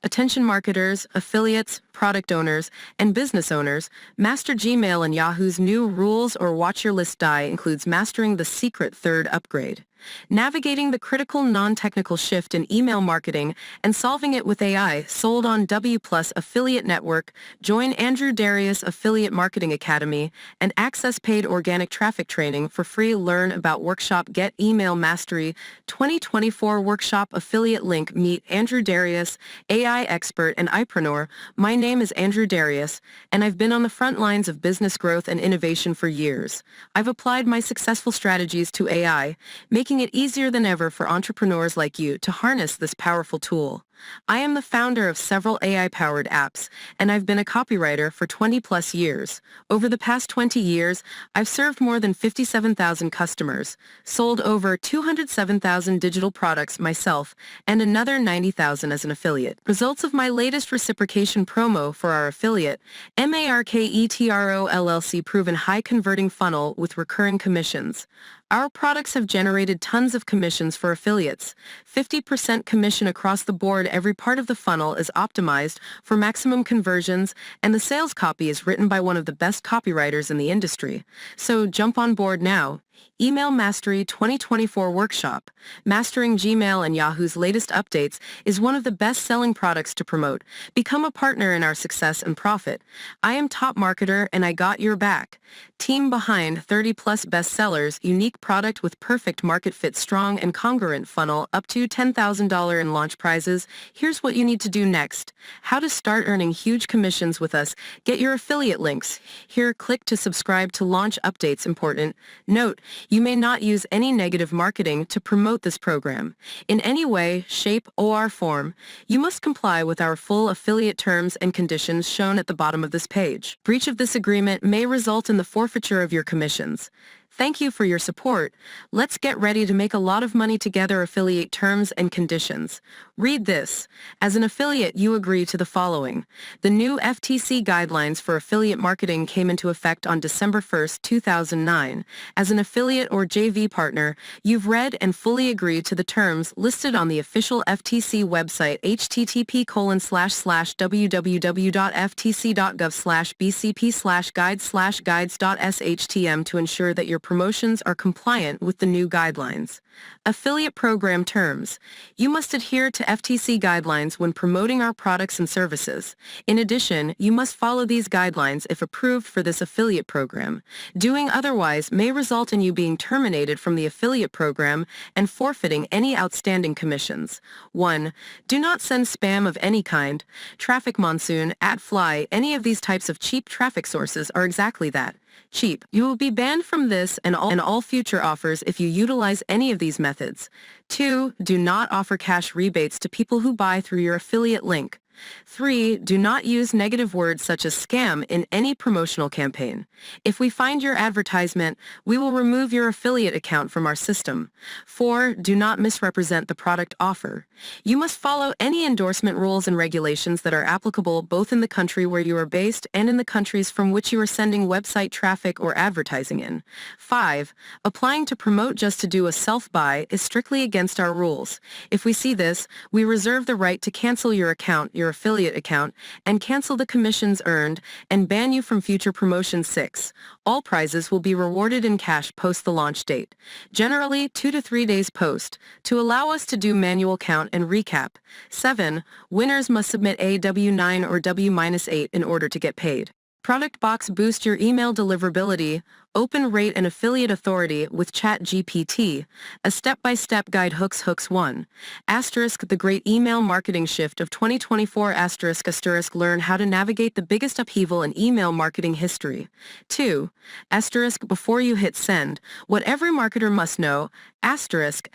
Attention marketers, affiliates, product owners, and business owners, master Gmail and Yahoo's new rules or watch your list die includes mastering the secret third upgrade. Navigating the critical non-technical shift in email marketing and solving it with AI, sold on W Plus Affiliate Network. Join Andrew Darius Affiliate Marketing Academy and access paid organic traffic training for free. Learn about workshop Get Email Mastery 2024 workshop affiliate link. Meet Andrew Darius, AI expert and entrepreneur. My name is Andrew Darius, and I've been on the front lines of business growth and innovation for years. I've applied my successful strategies to AI, making it easier than ever for entrepreneurs like you to harness this powerful tool. I am the founder of several AI-powered apps, and I've been a copywriter for 20-plus years. Over the past 20 years, I've served more than 57,000 customers, sold over 207,000 digital products myself, and another 90,000 as an affiliate. Results of my latest reciprocation promo for our affiliate, Marketro LLC, proven high-converting funnel with recurring commissions. Our products have generated tons of commissions for affiliates. 50% commission across the board. Every part of the funnel is optimized for maximum conversions, and the sales copy is written by one of the best copywriters in the industry. So jump on board now. Email Mastery 2024 Workshop. Mastering Gmail and Yahoo's latest updates is one of the best-selling products to promote. Become a partner in our success and profit. I am top marketer and I got your back. Team behind 30-plus bestsellers, unique product with perfect market fit, strong and congruent funnel, up to $10,000 in launch prizes. Here's what you need to do next. How to start earning huge commissions with us. Get your affiliate links. Here, click to subscribe to launch updates. Important note: you may not use any negative marketing to promote this program. In any way, shape, or form, you must comply with our full affiliate terms and conditions shown at the bottom of this page. Breach of this agreement may result in the forfeiture of your commissions. Thank you for your support. Let's get ready to make a lot of money together. Affiliate terms and conditions. Read this. As an affiliate, you agree to the following. The new FTC guidelines for affiliate marketing came into effect on December 1, 2009. As an affiliate or JV partner, you've read and fully agreed to the terms listed on the official FTC website, http://www.ftc.gov/bcp/guides/guides.shtm, to ensure that your promotions are compliant with the new guidelines. Affiliate program terms. You must adhere to FTC guidelines when promoting our products and services. In addition, you must follow these guidelines if approved for this affiliate program. Doing otherwise may result in you being terminated from the affiliate program and forfeiting any outstanding commissions. 1. Do not send spam of any kind. Traffic monsoon, @fly, any of these types of cheap traffic sources are exactly that. Cheap. You will be banned from this and all future offers if you utilize any of these methods. 2. Do not offer cash rebates to people who buy through your affiliate link. 3. Do not use negative words such as scam in any promotional campaign. If we find your advertisement, we will remove your affiliate account from our system. 4. Do not misrepresent the product offer. You must follow any endorsement rules and regulations that are applicable both in the country where you are based and in the countries from which you are sending website traffic or advertising in. 5. Applying to promote just to do a self-buy is strictly against our rules. If we see this, we reserve the right to cancel your account, your affiliate account, and cancel the commissions earned and ban you from future promotions. 6. All prizes will be rewarded in cash post the launch date, generally 2 to 3 days post, to allow us to do manual count and recap. 7. Winners must submit a W-9 or W-8 in order to get paid. Product Box. Boost your email deliverability. Open, rate, and affiliate authority with ChatGPT. A step-by-step guide. Hooks 1. Asterisk the great email marketing shift of 2024. Asterisk. Learn how to navigate the biggest upheaval in email marketing history. 2. Asterisk before you hit send. What every marketer must know. Asterisk.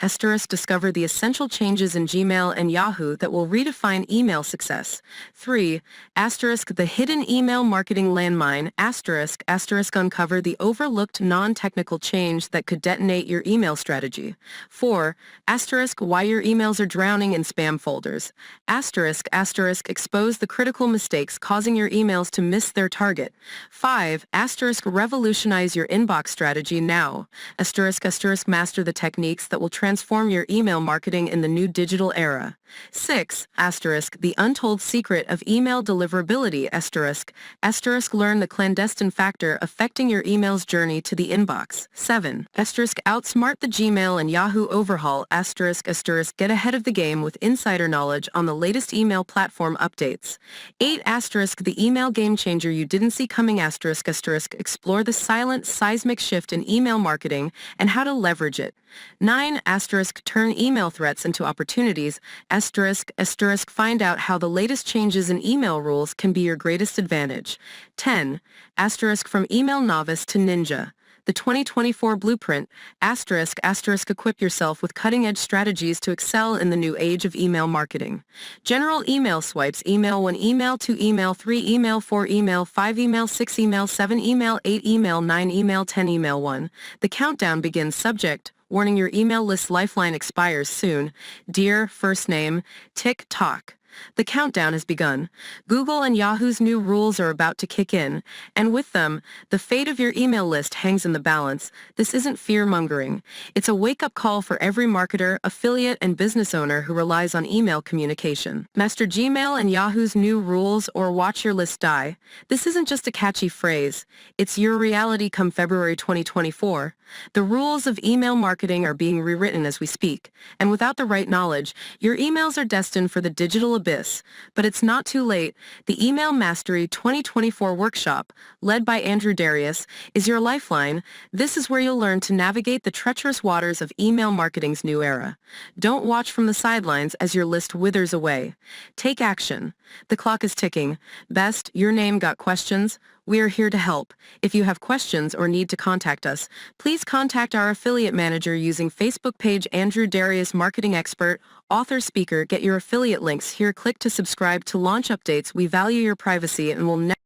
Discover the essential changes in Gmail and Yahoo that will redefine email success. 3. Asterisk the hidden email marketing landmine. Asterisk. Uncover the overlooked non-technical change that could detonate your email strategy. 4. Asterisk why your emails are drowning in spam folders. Asterisk. Expose the critical mistakes causing your emails to miss their target. 5. Asterisk revolutionize your inbox strategy now. Asterisk master the techniques that will transform your email marketing in the new digital era. 6. The untold secret of email deliverability **** learn the clandestine factor affecting your email's journey to the inbox. 7. Outsmart the Gmail and Yahoo overhaul **** get ahead of the game with insider knowledge on the latest email platform updates. 8. The email game changer you didn't see coming **** explore the silent seismic shift in email marketing and how to leverage it. 9. Turn email threats into opportunities ***, find out how the latest changes in email rules can be your greatest advantage. 10. From email novice to ninja. The 2024 blueprint ***, equip yourself with cutting-edge strategies to excel in the new age of email marketing. General email swipes: email 1, email 2, email 3, email 4, email 5, email 6, email 7, email 8, email 9, email 10, email 1. The countdown begins. Subject: warning, your email list lifeline expires soon. Dear first name, tick-tock. The countdown has begun. Google and Yahoo's new rules are about to kick in, and with them, the fate of your email list hangs in the balance. This isn't fear-mongering. It's a wake-up call for every marketer, affiliate, and business owner who relies on email communication. Master Gmail and Yahoo's new rules, or watch your list die. This isn't just a catchy phrase. It's your reality come February 2024. The rules of email marketing are being rewritten as we speak, and without the right knowledge, your emails are destined for the digital abyss. But it's not too late. The Email Mastery 2024 workshop, led by Andrew Darius, is your lifeline. This is where you'll learn to navigate the treacherous waters of email marketing's new era. Don't watch from the sidelines as your list withers away. Take action. The clock is ticking. Best, your name got questions? We are here to help. If you have questions or need to contact us, please contact our affiliate manager using Facebook page Andrew Darius, marketing expert, author, speaker. Get your affiliate links here. Click to subscribe to launch updates. We value your privacy and will never